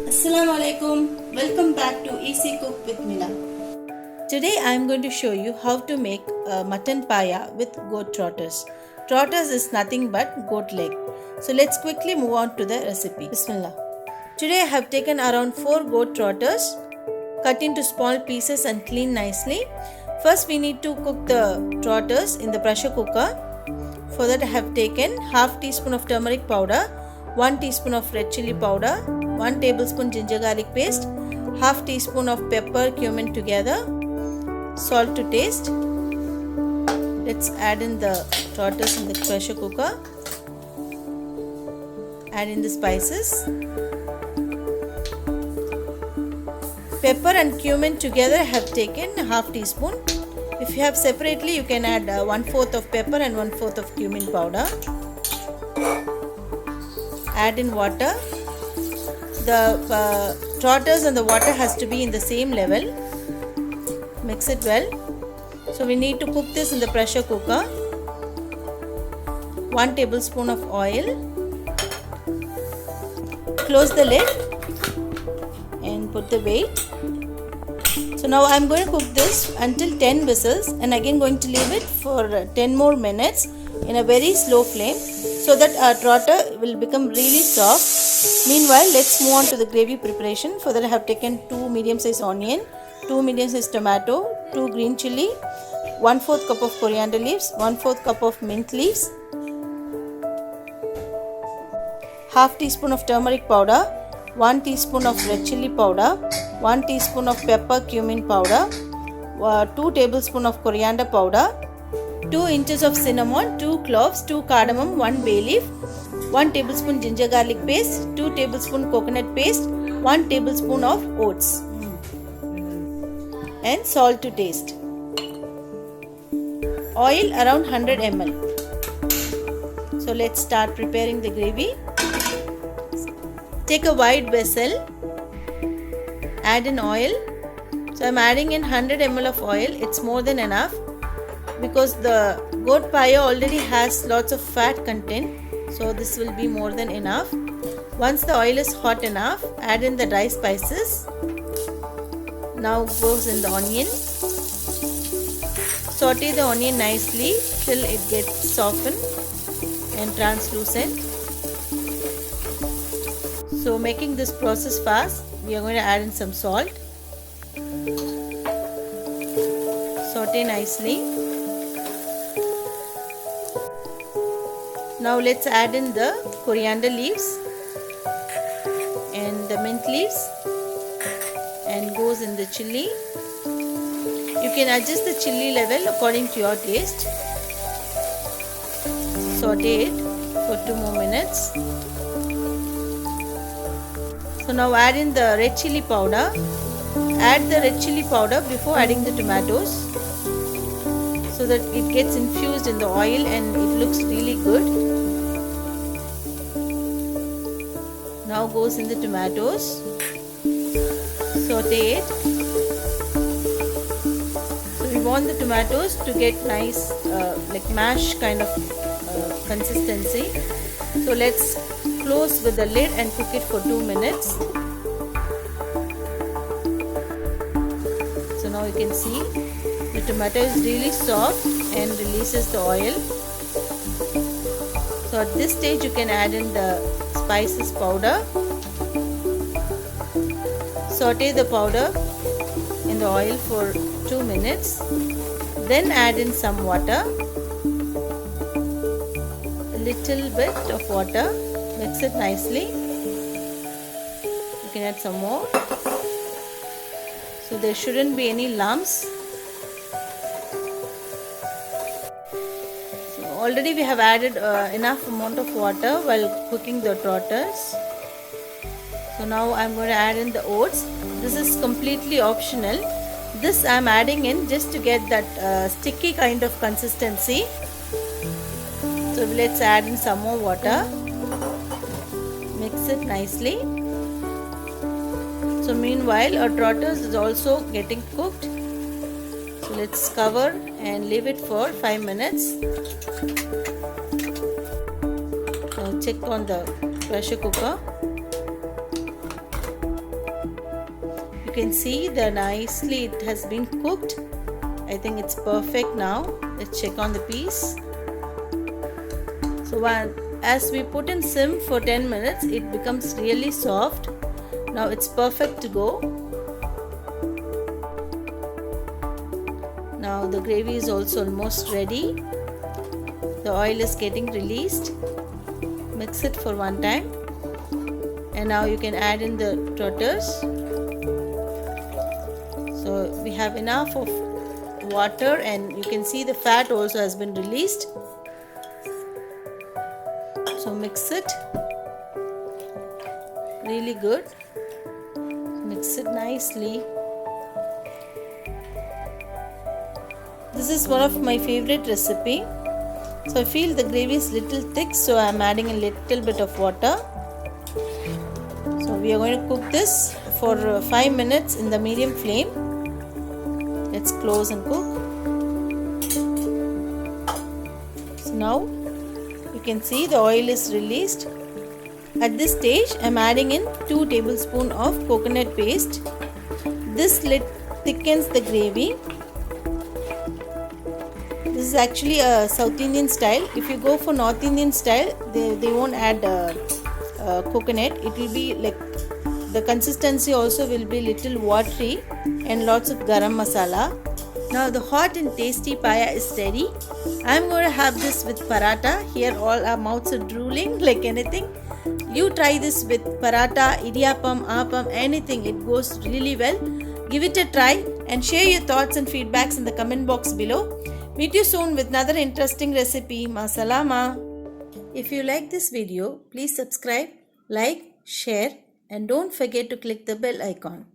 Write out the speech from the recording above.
Assalamu alaikum. Welcome back to Easy Cook with Mila. Today I am going to show you how to make a mutton paya with goat trotters. Trotters is nothing but goat leg. So let's quickly move on to the recipe. Bismillah. Today I have taken around 4 goat trotters, cut into small pieces and clean nicely. First we need to cook the trotters in the pressure cooker. For that I have taken half teaspoon of turmeric powder, 1 teaspoon of red chili powder, 1 tablespoon ginger garlic paste, half teaspoon of pepper, cumin together, salt to taste. Let's add in the trotters in the pressure cooker. Add in the spices. Pepper and cumin together I have taken half teaspoon. If you have separately, you can add 1/4 of pepper and 1/4 of cumin powder. Add in water. The trotters and the water has to be in the same level. Mix it well. So we need to cook this in the pressure cooker. 1 tablespoon of oil. Close the lid and put the weight. So now I am going to cook this until 10 whistles and again going to leave it for 10 more minutes in a very slow flame so that our trotter will become really soft. Meanwhile, let's move on to the gravy preparation. For that I have taken 2 medium size onion, 2 medium size tomato, 2 green chilli, 1/4 cup of coriander leaves, 1/4 cup of mint leaves, half teaspoon of turmeric powder, 1 teaspoon of red chili powder, 1 teaspoon of pepper cumin powder, 2 tablespoon of coriander powder, 2 inches of cinnamon, 2 cloves, 2 cardamom, 1 bay leaf, 1 tablespoon ginger garlic paste, 2 tablespoon coconut paste, 1 tablespoon of oats, and salt to taste. Oil around 100 ml. So let's start preparing the gravy. Take a wide vessel, add in oil. So I am adding in 100 ml of oil. It's more than enough because the goat paya already has lots of fat content. So this will be more than enough. Once the oil is hot enough, add in the dry spices. Now goes in the onion. Saute the onion nicely till it gets softened and translucent. So making this process fast, we are going to add in some salt. Saute nicely. Now let's add in the coriander leaves and the mint leaves and goes in the chilli. You can adjust the chilli level according to your taste. Saute it for 2 more minutes. So now add in the red chili powder. Add the red chili powder before adding the tomatoes so that it gets infused in the oil and it looks really good. Now goes in the tomatoes. Saute it. So we want the tomatoes to get nice like mash kind of consistency. So let's close with the lid and cook it for 2 minutes. So now you can see the tomato is really soft and releases the oil. So at this stage you can add in the spices powder. Saute the powder in the oil for 2 minutes. Then add in some water. A little bit of water. Mix it nicely. You can add some more. So there shouldn't be any lumps. So already we have added enough amount of water while cooking the trotters. So now I am going to add in the oats. This is completely optional. This I am adding in just to get that sticky kind of consistency. So let's add in some more water. Mix it nicely. So meanwhile our trotters is also getting cooked. So let's cover and leave it for 5 minutes. Now check on the pressure cooker. You can see that nicely it has been cooked. I think it's perfect now. Let's check on the piece. So as we put in sim for 10 minutes, it becomes really soft. Now it's perfect to go. Now the gravy is also almost ready. The oil is getting released. Mix it for one time. And now you can add in the trotters. So we have enough of water, and you can see the fat also has been released. So mix it. Really good. Mix it nicely. This is one of my favorite recipe. So I feel the gravy is little thick, so I am adding a little bit of water. So we are going to cook this for 5 minutes in the medium flame. Let's close and cook. So now you can see the oil is released. At this stage, I am adding in 2 tablespoons of coconut paste. This thickens the gravy. This is actually a South Indian style. If you go for North Indian style, they won't add coconut. It will be like the consistency also will be little watery and lots of garam masala. Now the hot and tasty paya is ready. I am going to have this with paratha. Here all our mouths are drooling like anything. You try this with paratha, idiyappam, appam, anything. It goes really well. Give it a try and share your thoughts and feedbacks in the comment box below. Meet you soon with another interesting recipe. Ma salama. If you like this video, please subscribe, like, share, and don't forget to click the bell icon.